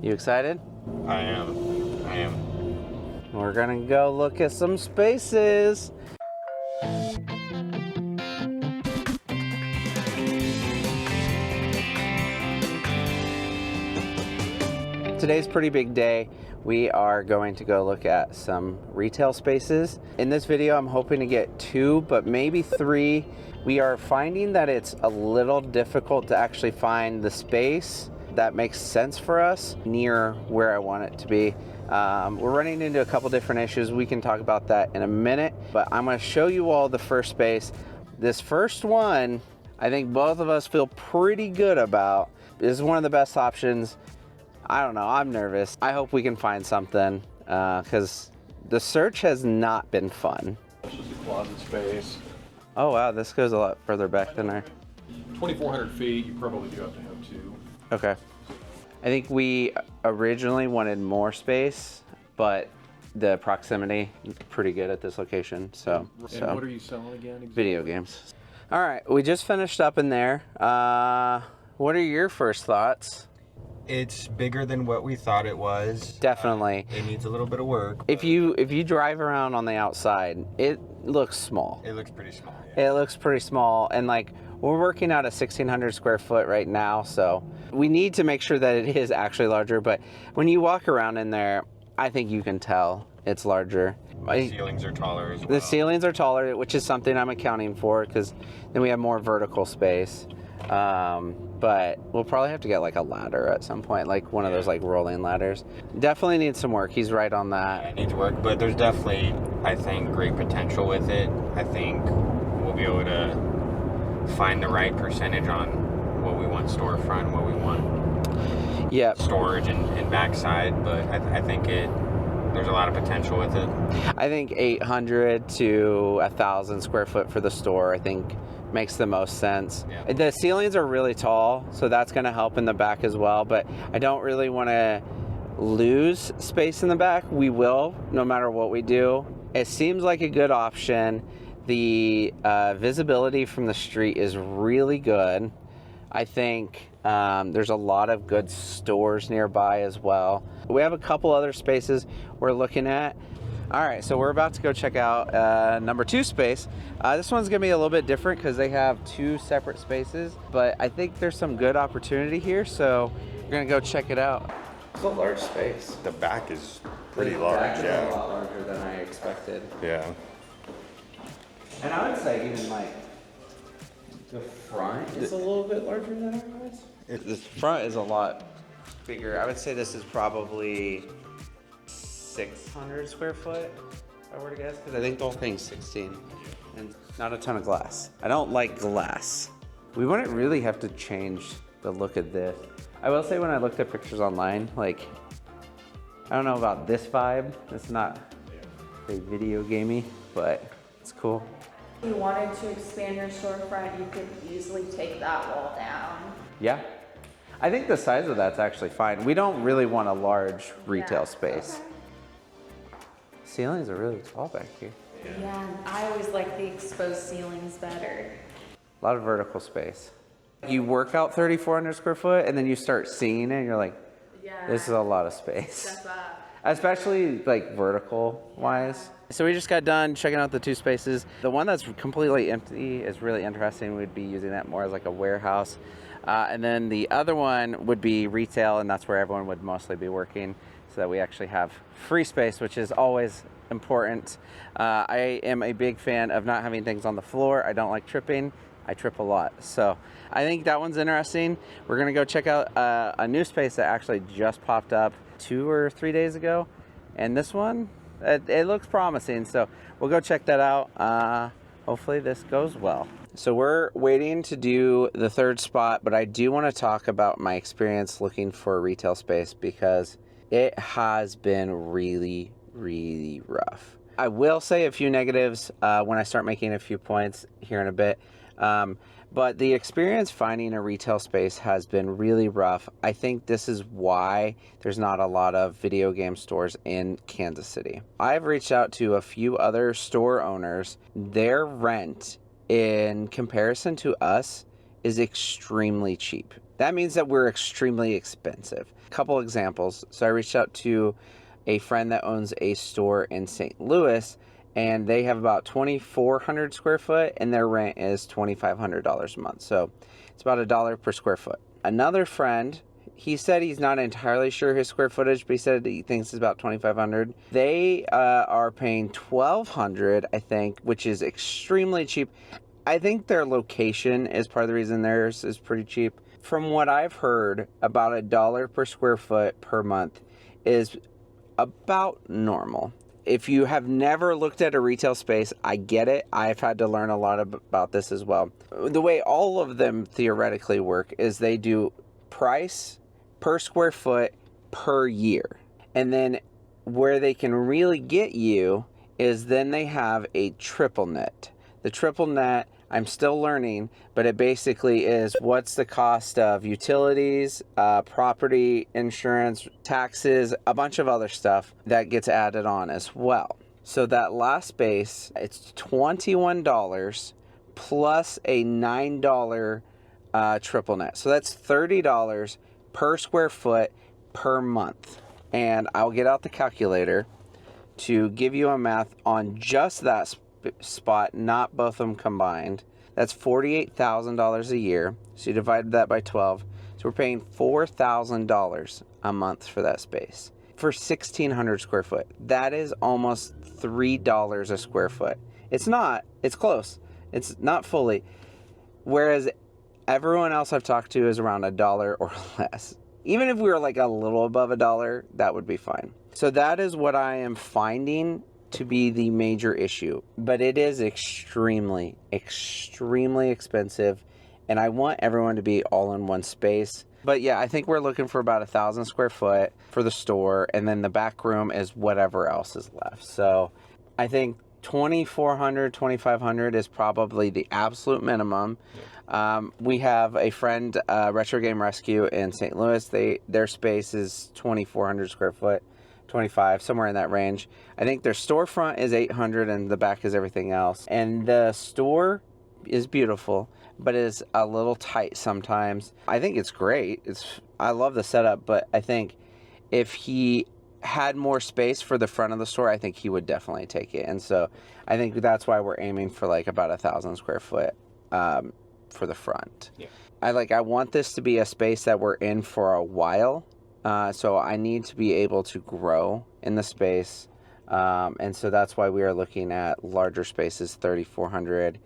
You excited? I am. We're gonna go look at some spaces. Today's a pretty big day. We are going to go look at some retail spaces. In this video, I'm hoping to get 2, but maybe 3. We are finding that it's a little difficult to actually find the space that makes sense for us near where I want it to be. We're running into a couple different issues. We can talk about that in a minute, but I'm gonna show you all the first space. This first one, I think both of us feel pretty good about. This is one of the best options. I don't know, I'm nervous. I hope we can find something because the search has not been fun. This is the closet space. Oh wow, this goes a lot further back than our... 2,400 feet, you probably do have to have 2. Okay. I think we originally wanted more space, but the proximity is pretty good at this location, so... And what are you selling again? Exactly? Video games. All right, we just finished up in there. What are your first thoughts? It's bigger than what we thought it was. Definitely. It needs a little bit of work. If you drive around on the outside, it looks small. It looks pretty small. Yeah. It looks pretty small, and like we're working out a 1,600 square foot right now, so we need to make sure that it is actually larger. But when you walk around in there, I think you can tell it's larger. The ceilings are taller as well. The ceilings are taller, which is something I'm accounting for because then we have more vertical space. But we'll probably have to get like a ladder at some point, like one of those like rolling ladders. Definitely needs some work. He's right on that. Yeah, it needs work, but there's definitely, I think, great potential with it. I think we'll be able to find the right percentage on what we want storefront, what we want storage and backside, but I think there's a lot of potential with it. I think 800 to 1,000 square foot for the store, I think makes the most sense. Yeah. The ceilings are really tall, so that's going to help in the back as well, but I don't really want to lose space in the back. We will, no matter what we do. It seems like a good option. The visibility from the street is really good. I think there's a lot of good stores nearby as well. We have a couple other spaces we're looking at. All right, so we're about to go check out number 2 space. This one's gonna be a little bit different because they have 2 separate spaces, but I think there's some good opportunity here, so we're gonna go check it out. It's a large space. The back is pretty The large, back is yeah. a lot larger than I expected. Yeah. And I would say even like the front is a little bit larger than I was. The front is a lot bigger. I would say this is probably 600 square foot, if I were to guess, because I think the whole thing's 16 and not a ton of glass. I don't like glass. We wouldn't really have to change the look of this. I will say when I looked at pictures online, like, I don't know about this vibe. It's not very video gamey, but it's cool. If you wanted to expand your storefront, you could easily take that wall down. Yeah. I think the size of that's actually fine. We don't really want a large retail space. Okay. Ceilings are really tall back here. Yeah, and I always like the exposed ceilings better. A lot of vertical space. You work out 3,400 square foot and then you start seeing it and you're like, Yeah. this is a lot of space. Step up. Especially like vertical wise. So we just got done checking out the 2 spaces. The one that's completely empty is really interesting. We'd be using that more as like a warehouse. And then the other one would be retail, and that's where everyone would mostly be working, so that we actually have free space, which is always important. I am a big fan of not having things on the floor. I don't like tripping. I trip a lot. So I think that one's interesting. We're gonna go check out a new space that actually just popped up 2 or 3 days ago. And this one, it looks promising. So we'll go check that out. Hopefully this goes well. So we're waiting to do the 3rd spot, but I do want to talk about my experience looking for a retail space because it has been really, really rough. I will say a few negatives when I start making a few points here in a bit. But the experience finding a retail space has been really rough. I think this is why there's not a lot of video game stores in Kansas City. I've reached out to a few other store owners. Their rent in comparison to us is extremely cheap. That means that we're extremely expensive. A couple examples. So I reached out to a friend that owns a store in St. Louis, and they have about 2,400 square foot, and their rent is $2,500 a month. So it's about $1 per square foot. Another friend, he said he's not entirely sure his square footage, but he said he thinks it's about 2,500. They are paying $1,200, I think, which is extremely cheap. I think their location is part of the reason theirs is pretty cheap. From what I've heard, about $1 per square foot per month is about normal. If you have never looked at a retail space, I get it. I've had to learn a lot about this as well. The way all of them theoretically work is they do price per square foot per year. And then where they can really get you is then they have a triple net. The triple net, I'm still learning, but it basically is what's the cost of utilities, property insurance, taxes, a bunch of other stuff that gets added on as well. So that last space, it's $21 plus a $9 triple net. So that's $30 per square foot per month. And I'll get out the calculator to give you a math on just that spot, not both of them combined. That's $48,000 a year. So you divide that by 12. So we're paying $4,000 a month for that space for 1,600 square foot. That is almost $3 a square foot. It's not. It's close. It's not fully. Whereas everyone else I've talked to is around $1 or less. Even if we were like a little above $1, that would be fine. So that is what I am finding to be the major issue, but it is extremely expensive, and I want everyone to be all in one space. But yeah, I think we're looking for about 1,000 square foot for the store, and then the back room is whatever else is left. So I think 2,400, 2,500 is probably the absolute minimum. We have a friend, Retro Game Rescue in St. Louis. Their space is 2,400 square foot. 25, somewhere in that range. I think their storefront is 800 and the back is everything else. And the store is beautiful, but is a little tight sometimes. I think it's great. I love the setup, but I think if he had more space for the front of the store, I think he would definitely take it. And so I think that's why we're aiming for like about 1,000 square foot for the front. Yeah. I want this to be a space that we're in for a while. So I need to be able to grow in the space. And so that's why we are looking at larger spaces, 3,400.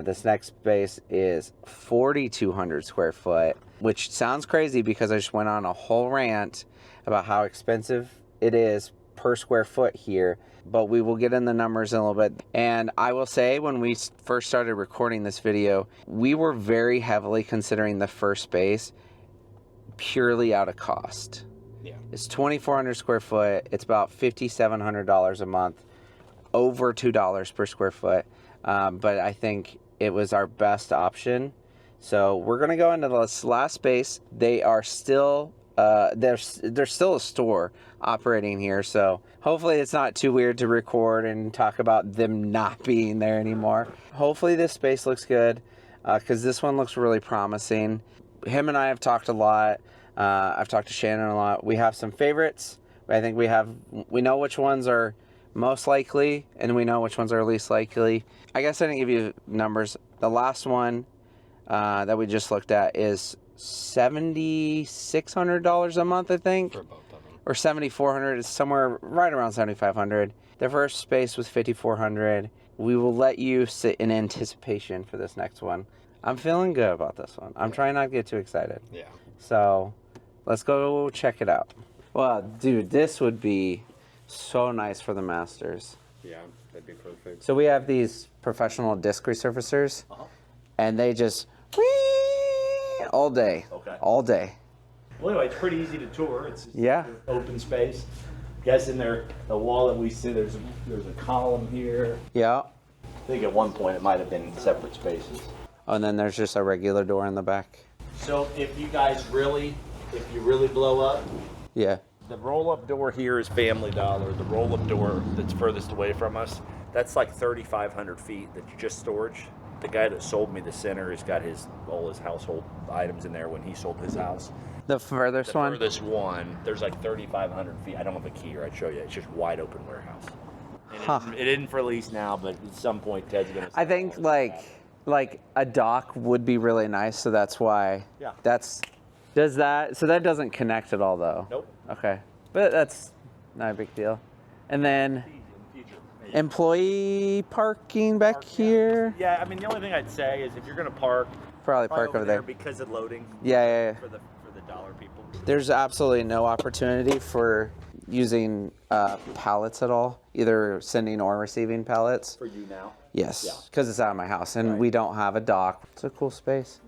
This next space is 4,200 square foot, which sounds crazy because I just went on a whole rant about how expensive it is per square foot here. But we will get in the numbers in a little bit. And I will say, when we first started recording this video, we were very heavily considering the first space purely out of cost. Yeah. It's 2,400 square foot. It's about $5,700 a month, over $2 per square foot. But I think it was our best option. So we're going to go into this last space. They are still, there's still a store operating here. So hopefully it's not too weird to record and talk about them not being there anymore. Hopefully this space looks good, because this one looks really promising. Him and I have talked a lot. I've talked to Shannon a lot. We have some favorites. I think we know which ones are most likely, and we know which ones are least likely. I guess I didn't give you numbers. The last one that we just looked at is $7,600 a month, I think. For both of them. Or $7,400. It's somewhere right around $7,500. The first space was $5,400. We will let you sit in anticipation for this next one. I'm feeling good about this one. I'm trying not to get too excited. Yeah. So let's go check it out. Well, dude, this would be so nice for the Masters. Yeah, that'd be perfect. So we have these professional disc resurfacers, and they just all day. Okay. All day. Well, anyway, it's pretty easy to tour. It's just Yeah. open space. Guys, in there, the wall that we see, there's a column here. Yeah. I think at one point it might have been separate spaces. Oh, and then there's just a regular door in the back. So if you really blow up, Yeah. the roll-up door here is Family Dollar. The roll-up door that's furthest away from us, that's like 3,500 feet. That's just storage. The guy that sold me the center has got all his household items in there when he sold his house. The furthest one? Furthest one, there's like 3,500 feet. I don't have a key here. I'd show you. It's just wide open warehouse. And it isn't for lease now, but at some point Ted's gonna. I think like a dock would be really nice, so that's why. Yeah. So that doesn't connect at all though? Nope. Okay. But that's not a big deal. And then employee parking back here? Yeah, I mean the only thing I'd say is if you're gonna park, Probably park over there. because of loading. Yeah. For the dollar people. There's absolutely no opportunity for using pallets at all, either sending or receiving pallets. For you now. Yes, because it's out of my house and we don't have a dock. It's a cool space.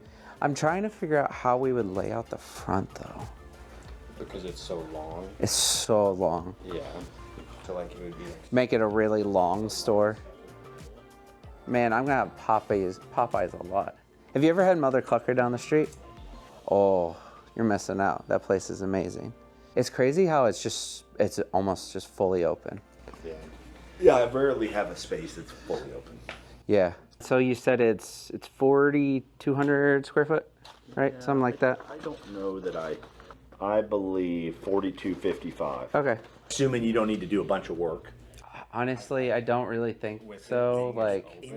I'm trying to figure out how we would lay out the front though. Because it's so long. It's so long. Yeah. So like it would be Make it a really long store. Man, I'm gonna have Popeyes a lot. Have you ever had Mother Clucker down the street? Oh, you're missing out. That place is amazing. It's crazy how it's almost just fully open. Yeah, I rarely have a space that's fully open. Yeah. So you said it's 4,200 square foot, right? Something like that. I don't know that I believe 4,255. Okay. Assuming you don't need to do a bunch of work. Honestly, I don't really think so. Like,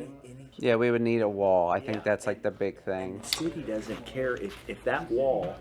yeah, we would need a wall. I think that's like the big thing. The city doesn't care if that wall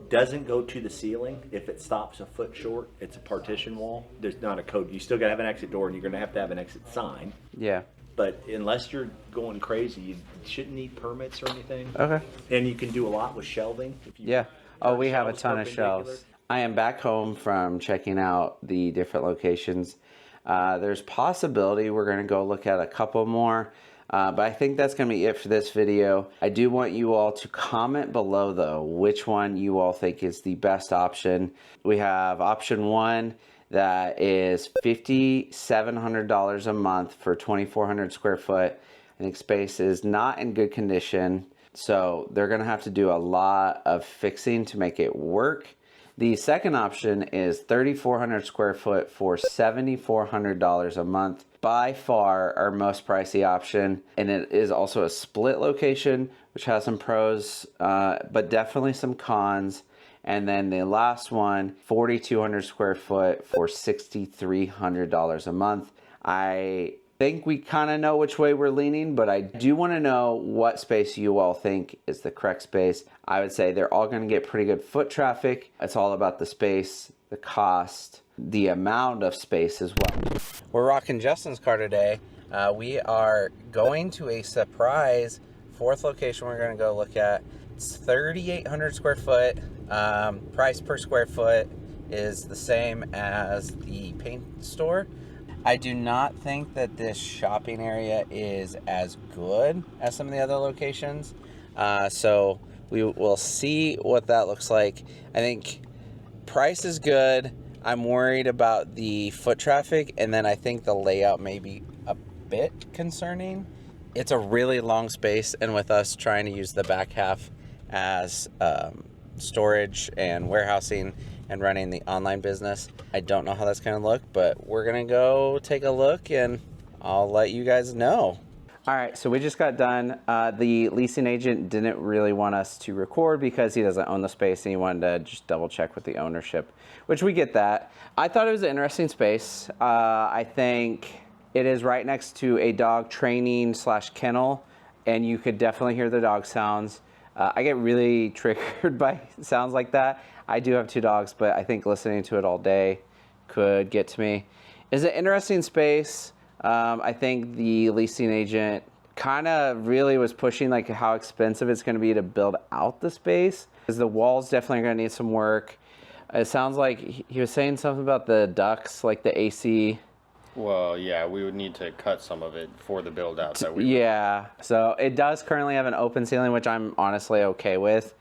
doesn't go to the ceiling. If it stops a foot short, it's a partition wall. There's not a code. You still got to have an exit door, and you're going to have an exit sign. Yeah. But unless you're going crazy, you shouldn't need permits or anything. Okay. And you can do a lot with shelving. If you Yeah. Oh, we have a shelves ton of perpendicular. shelves. I am back home from checking out the different locations. There's possibility we're going to go look at a couple more. But I think that's going to be it for this video. I do want you all to comment below, though, which one you all think is the best option. We have option one that is $5,700 a month for 2,400 square foot. I think space is not in good condition, so they're going to have to do a lot of fixing to make it work. The second option is 3,400 square foot for $7,400 a month. By far our most pricey option, and it is also a split location, which has some pros, but definitely some cons. And then the last one, 4,200 square foot for $6,300 a month. I think we kind of know which way we're leaning, but I do want to know what space you all think is the correct space. I would say they're all going to get pretty good foot traffic. It's all about the space, the cost, the amount of space as well. We're rocking Justin's car today. We are going to a surprise fourth location we're going to go look at. It's 3,800 square foot. Price per square foot is the same as the paint store. I do not think that this shopping area is as good as some of the other locations. So we will see what that looks like. I think price is good. I'm worried about the foot traffic, and then I think the layout may be a bit concerning. It's a really long space, and with us trying to use the back half as storage and warehousing and running the online business, I don't know how that's going to look, but we're going to go take a look and I'll let you guys know. All right, so we just got done. The leasing agent didn't really want us to record because he doesn't own the space and he wanted to just double check with the ownership, which we get that. I thought it was an interesting space. I think it is right next to a dog training / kennel, and you could definitely hear the dog sounds. I get really triggered by sounds like that. I do have 2 dogs, but I think listening to it all day could get to me. It's an interesting space. I think the leasing agent kind of really was pushing like how expensive it's going to be to build out the space, because the walls definitely are going to need some work. It sounds like he was saying something about the ducts, like the AC. Well, yeah, we would need to cut some of it for the build out that we. Yeah, so it does currently have an open ceiling, which I'm honestly okay with.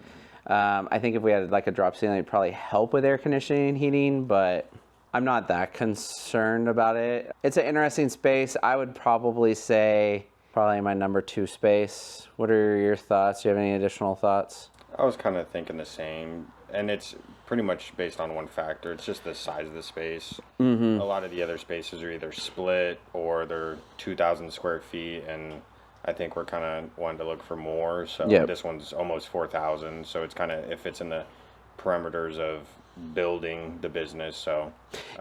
I think if we had like a drop ceiling, it'd probably help with air conditioning and heating, but I'm not that concerned about it. It's an interesting space. I would probably say probably my number 2 space. What are your thoughts? Do you have any additional thoughts? I was kind of thinking the same, and it's pretty much based on one factor. It's just the size of the space. A lot of the other spaces are either split or they're 2,000 square feet, and I think we're kind of wanting to look for more. So Yep. this one's almost 4,000. So it's kind of, if it's in the perimeters of building the business. So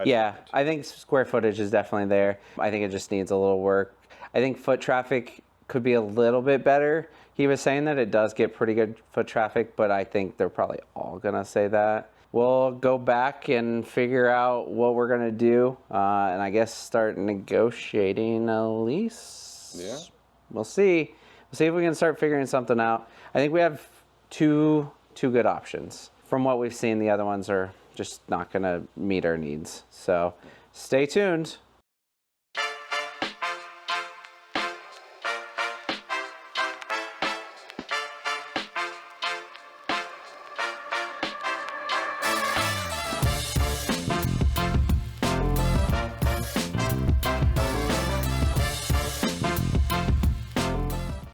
Yeah, I think square footage is definitely there. I think it just needs a little work. I think foot traffic could be a little bit better. He was saying that it does get pretty good foot traffic, but I think they're probably all gonna say that. We'll go back and figure out what we're gonna do, and I guess start negotiating a lease. Yeah. We'll see. We'll see if we can start figuring something out. I think we have two good options. From what we've seen, the other ones are just not gonna meet our needs. So stay tuned.